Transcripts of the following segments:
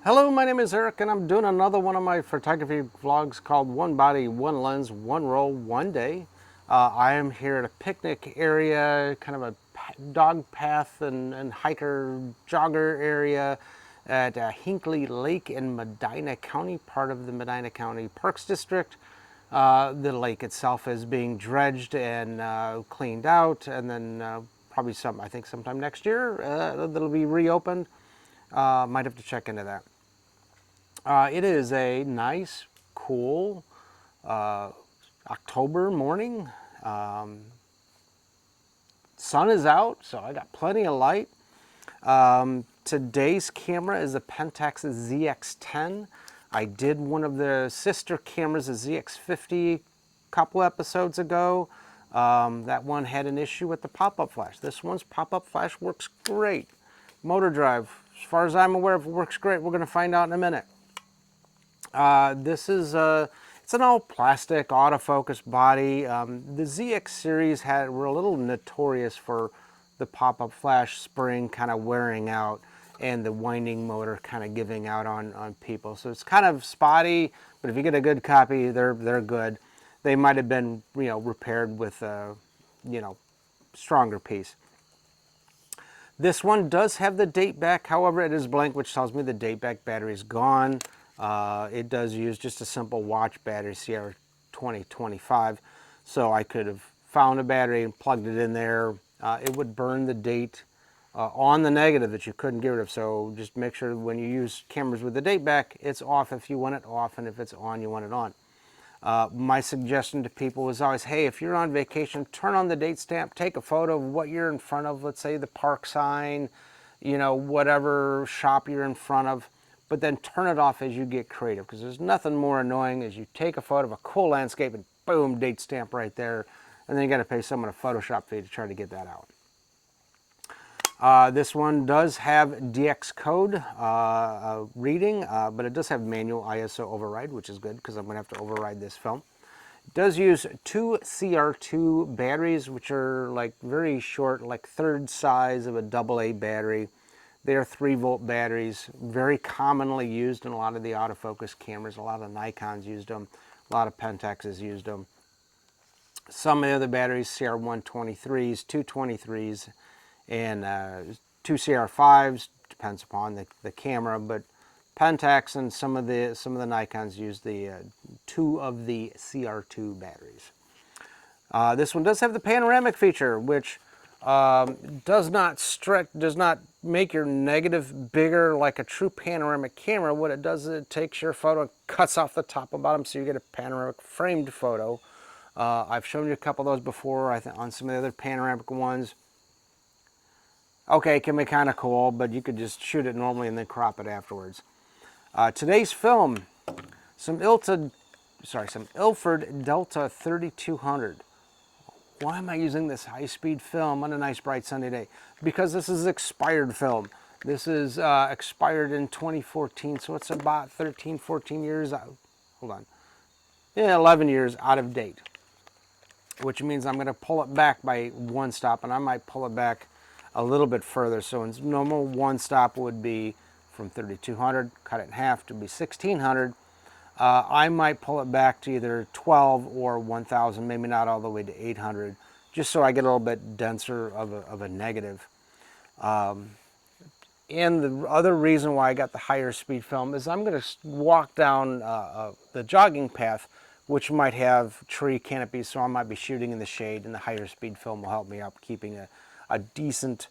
Hello, my name is Eric and I'm doing another one of my photography vlogs called One Body, One Lens, One Roll, One Day. I am here at a picnic area, kind of a dog path and hiker jogger area at Hinckley Lake in Medina County, part of the Medina County Parks District. The lake itself is being dredged and cleaned out, and then probably I think sometime next year that'll be reopened. Might have to check into that. It is a nice, cool October morning. Sun is out, so I got plenty of light. Today's camera is a Pentax ZX-10. I did one of the sister cameras, a ZX-50, a couple episodes ago. That one had an issue with the pop-up flash. This one's pop-up flash works great. Motor drive, as far as I'm aware, if it works great, we're going to find out in a minute. This is it's an all plastic autofocus body. The ZX series were a little notorious for the pop-up flash spring kind of wearing out and the winding motor kind of giving out on people. So it's kind of spotty, but if you get a good copy, they're good. They might have been repaired with a stronger piece. This one does have the date back, however it is blank, which tells me the date back battery is gone. It does use just a simple watch battery, CR2025, so I could have found a battery and plugged it in there. It would burn the date on the negative that you couldn't get rid of, so just make sure when you use cameras with the date back, it's off if you want it off, and if it's on, you want it on. My suggestion to people was always, hey, if you're on vacation, turn on the date stamp, take a photo of what you're in front of, let's say the park sign, whatever shop you're in front of, but then turn it off as you get creative, because there's nothing more annoying as you take a photo of a cool landscape and boom, date stamp right there, and then you got to pay someone a Photoshop fee to try to get that out. This one does have DX code reading, but it does have manual ISO override, which is good because I'm going to have to override this film. It does use two CR2 batteries, which are like very short, like third size of a AA battery. They are 3-volt batteries, very commonly used in a lot of the autofocus cameras. A lot of Nikons used them, a lot of Pentaxes used them. Some of the other batteries, CR123s, 223s, and 2 CR5s, depends upon the camera, but Pentax and some of the Nikons use the 2 of the CR2 batteries. This one does have the panoramic feature, which does not make your negative bigger like a true panoramic camera. What it does is it takes your photo and cuts off the top and bottom, so you get a panoramic framed photo. I've shown you a couple of those before, I think, on some of the other panoramic ones. Okay, it can be kind of cool, but you could just shoot it normally and then crop it afterwards. Today's film, some Ilford Delta 3200. Why am I using this high-speed film on a nice bright sunny day? Because this is expired film. This is expired in 2014, so it's about 13, 14 years out. Hold on. Yeah, 11 years out of date. Which means I'm going to pull it back by one stop, and I might pull it back a little bit further. So in normal one stop would be from 3200, cut it in half to be 1600. I might pull it back to either 12 or 1000, maybe not all the way to 800, just so I get a little bit denser of a negative. And the other reason why I got the higher speed film is I'm going to walk down the jogging path, which might have tree canopies, so I might be shooting in the shade, and the higher speed film will help me out keeping a decent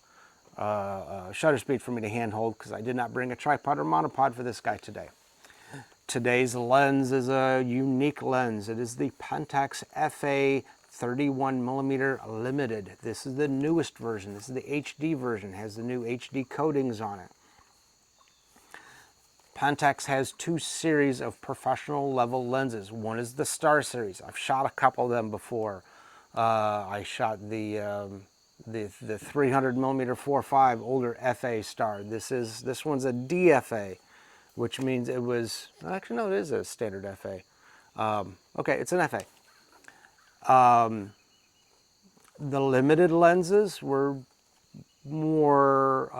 shutter speed for me to handhold, because I did not bring a tripod or monopod for this guy today. Today's lens is a unique lens. It is the Pentax FA 31mm Limited. This is the newest version. This is the HD version. It has the new HD coatings on it. Pentax has 2 series of professional level lenses. One is the Star series. I've shot a couple of them before. I shot the 300mm 4.5 older FA Star. This one's a DFA, which means it was, actually no, it is a standard FA. Okay, it's an FA. The limited lenses were more,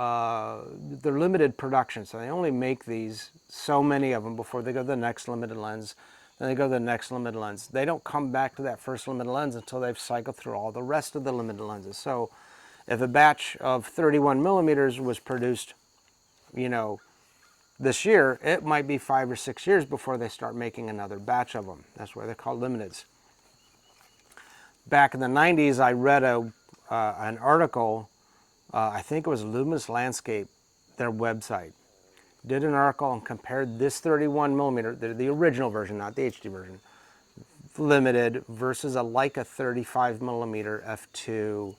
they're limited production, so they only make these so many of them before they go to the next limited lens. Then they go to the next limited lens. They don't come back to that first limited lens until they've cycled through all the rest of the limited lenses. So if a batch of 31 millimeters was produced, you know, this year, it might be 5 or 6 years before they start making another batch of them. That's why they're called limiteds. Back in the 90s, I read an article, I think it was Luminous Landscape, their website, did an article and compared this 31 millimeter, the original version, not the HD version, limited versus a Leica 35 millimeter f2,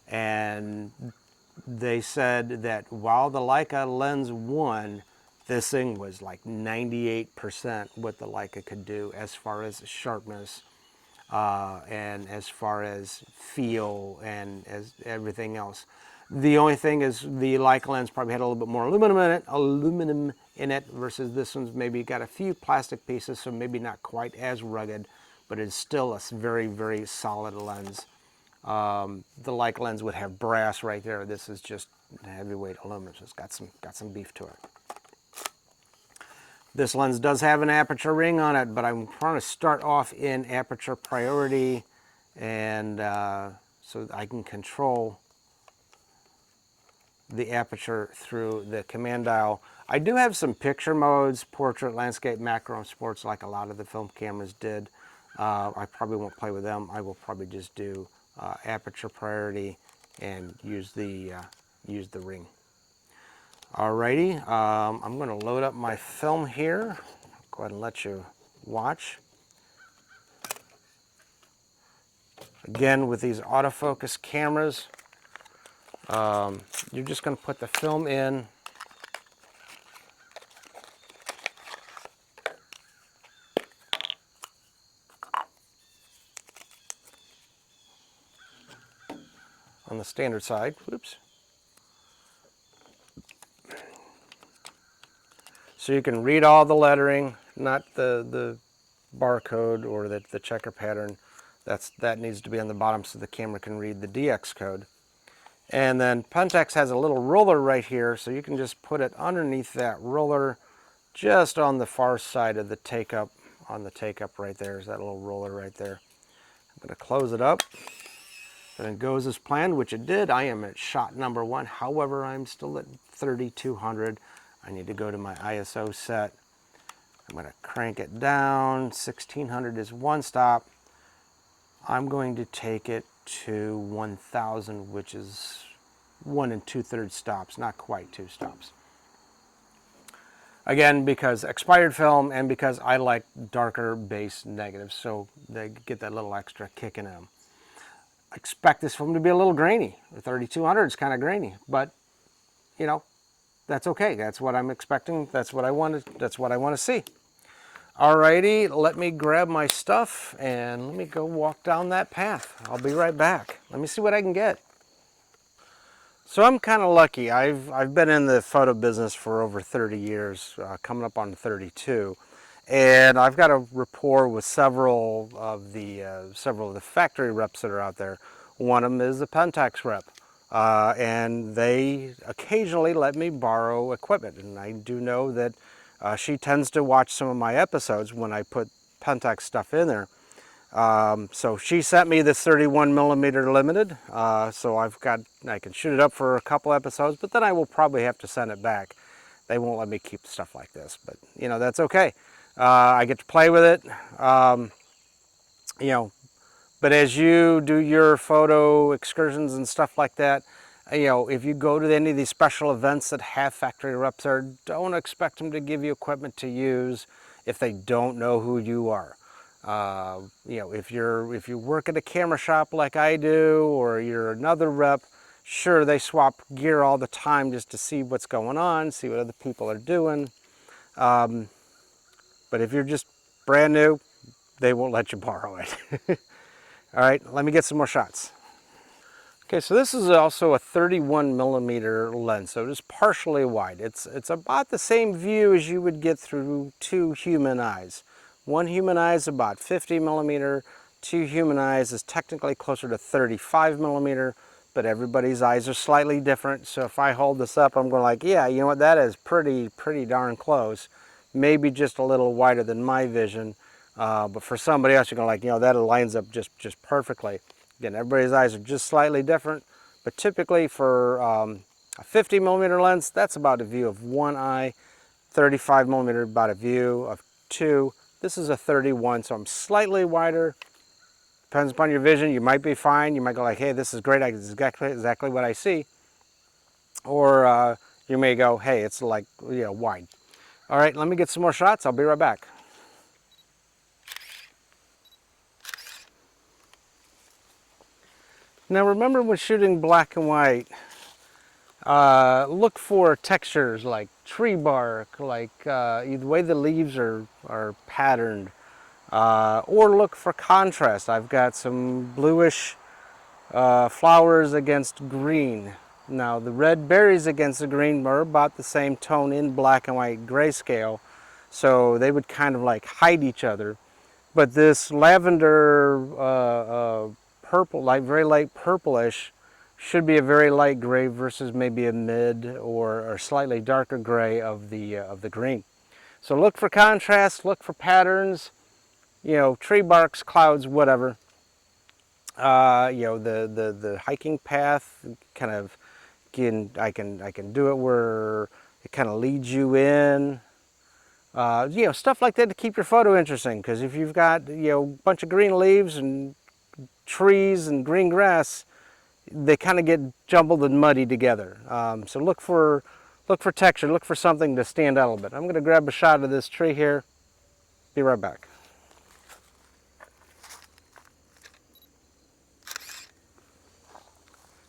and they said that while the Leica lens won, this thing was like 98% what the Leica could do as far as sharpness and as far as feel and as everything else. The only thing is the Leica lens probably had a little bit more aluminum in it versus this one's maybe got a few plastic pieces, so maybe not quite as rugged, but it's still a very, very solid lens. The Leica lens would have brass right there. This is just heavyweight aluminum, so it's got some beef to it. This lens does have an aperture ring on it, but I'm trying to start off in aperture priority, and so I can control the aperture through the command dial. I do have some picture modes, portrait, landscape, macro, and sports, like a lot of the film cameras did. I probably won't play with them. I will probably just do aperture priority and use the ring. Alrighty, I'm going to load up my film here. Go ahead and let you watch. Again, with these autofocus cameras, you're just going to put the film in. On the standard side, whoops. So you can read all the lettering, not the barcode or the checker pattern. That needs to be on the bottom so the camera can read the DX code. And then Pentax has a little roller right here, so you can just put it underneath that roller, just on the far side of the take-up. On the take-up right there is that little roller right there. I'm going to close it up. And it goes as planned, which it did. I am at shot number 1. However, I'm still at 3200. I need to go to my ISO set. I'm going to crank it down. 1600 is one stop. I'm going to take it to 1000, which is 1 2/3 stops, not quite 2 stops. Again, because expired film and because I like darker base negatives, so they get that little extra kick in them. I expect this film to be a little grainy. The 3200 is kind of grainy, but you know, that's okay. That's what I'm expecting. That's what I want to see. Alrighty, let me grab my stuff and let me go walk down that path. I'll be right back. Let me see what I can get. So I'm kind of lucky. I've been in the photo business for over 30 years, coming up on 32, and I've got a rapport with several of the factory reps that are out there. One of them is the Pentax rep, and they occasionally let me borrow equipment, and I do know that she tends to watch some of my episodes when I put Pentax stuff in there. So she sent me this 31 millimeter limited, so I can shoot it up for a couple episodes, but then I will probably have to send it back. They won't let me keep stuff like this, but you know, that's okay. I get to play with it, you know, but as you do your photo excursions and stuff like that, you know, if you go to any of these special events that have factory reps there, don't expect them to give you equipment to use if they don't know who you are. You know, if you work at a camera shop like I do, or you're another rep, sure, they swap gear all the time just to see what's going on, see what other people are doing. But if you're just brand new, they won't let you borrow it. All right, let me get some more shots. Okay, so this is also a 31 millimeter lens, so it is partially wide. It's about the same view as you would get through 2 human eyes. One human eye is about 50 millimeter, 2 human eyes is technically closer to 35 millimeter, but everybody's eyes are slightly different. So if I hold this up, I'm going like, yeah, you know what, that is pretty darn close. Maybe just a little wider than my vision. But for somebody else, you're going like, you know, that lines up just perfectly. Again, everybody's eyes are just slightly different, but typically for a 50 millimeter lens, that's about a view of one eye. 35 millimeter, about a view of two. This is a 31, so I'm slightly wider. Depends upon your vision. You might be fine. You might go like, hey, this is great. It's exactly what I see. Or you may go, hey, it's like, you know, wide. All right, let me get some more shots. I'll be right back. Now remember, when shooting black and white, look for textures like tree bark, like the way the leaves are patterned, or look for contrast. I've got some bluish flowers against green. Now the red berries against the green are about the same tone in black and white grayscale, so they would kind of like hide each other. But this lavender purple, like very light purplish, should be a very light gray versus maybe a mid or slightly darker gray of the green. So look for contrast, look for patterns, you know, tree barks, clouds, whatever. You know, the hiking path kind of I can do it where it kind of leads you in. You know, stuff like that to keep your photo interesting. Because if you've got, you know, a bunch of green leaves and trees and green grass, they kind of get jumbled and muddy together. So look for texture, look for something to stand out a little bit. I'm going to grab a shot of this tree here. Be right back.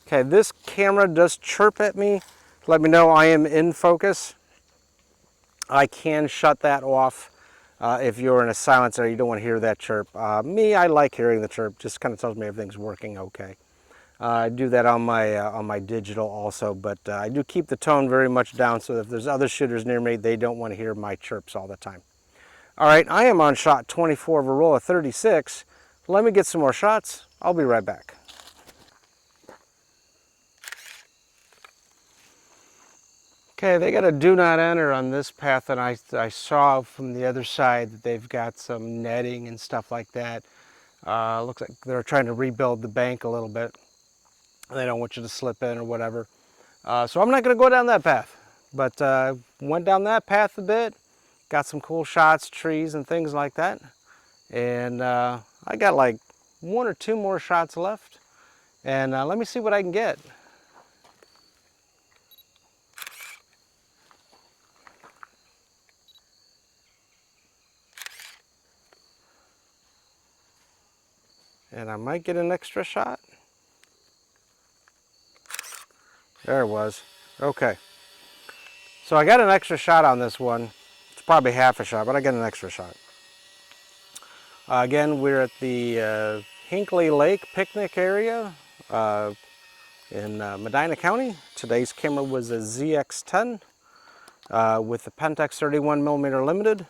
Okay, this camera does chirp at me to let me know I am in focus. I can shut that off if you're in a silence area. You don't want to hear that chirp. Me, I like hearing the chirp. Just kind of tells me everything's working okay. I do that on my digital also, but I do keep the tone very much down so that if there's other shooters near me, they don't want to hear my chirps all the time. All right, I am on shot 24 of a roll of 36. Let me get some more shots. I'll be right back. Okay, they got a do not enter on this path, and I saw from the other side that they've got some netting and stuff like that. Looks like they're trying to rebuild the bank a little bit. They don't want you to slip in or whatever. So I'm not going to go down that path, but went down that path a bit, got some cool shots, trees and things like that. And I got like one or two more shots left, and let me see what I can get. And I might get an extra shot. There it was. Okay. So I got an extra shot on this one. It's probably half a shot, but I got an extra shot. Again, we're at the Hinkley Lake picnic area in Medina County. Today's camera was a ZX-10 with the Pentax 31mm limited.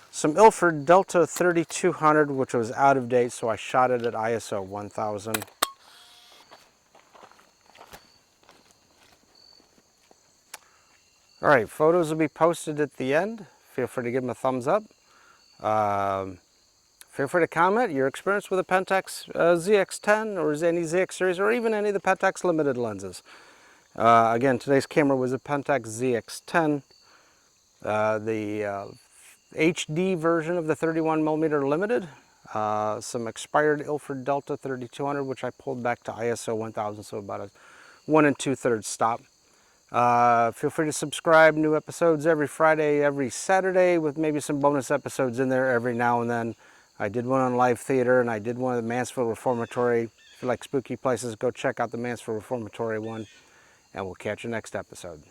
Some Ilford Delta 3200, which was out of date, so I shot it at ISO 1000. All right, photos will be posted at the end. Feel free to give them a thumbs up. Feel free to comment your experience with a Pentax ZX-10 or any ZX series or even any of the Pentax limited lenses. Again, today's camera was a Pentax ZX-10. The HD version of the 31mm limited. Some expired Ilford Delta 3200, which I pulled back to ISO 1000, so about a 1 2/3 stop. Feel free to subscribe. New episodes every Friday, every Saturday, with maybe some bonus episodes in there every now and then. I did one on live theater, and I did one at the Mansfield Reformatory. If you like spooky places, go check out the Mansfield Reformatory one, and we'll catch you next episode.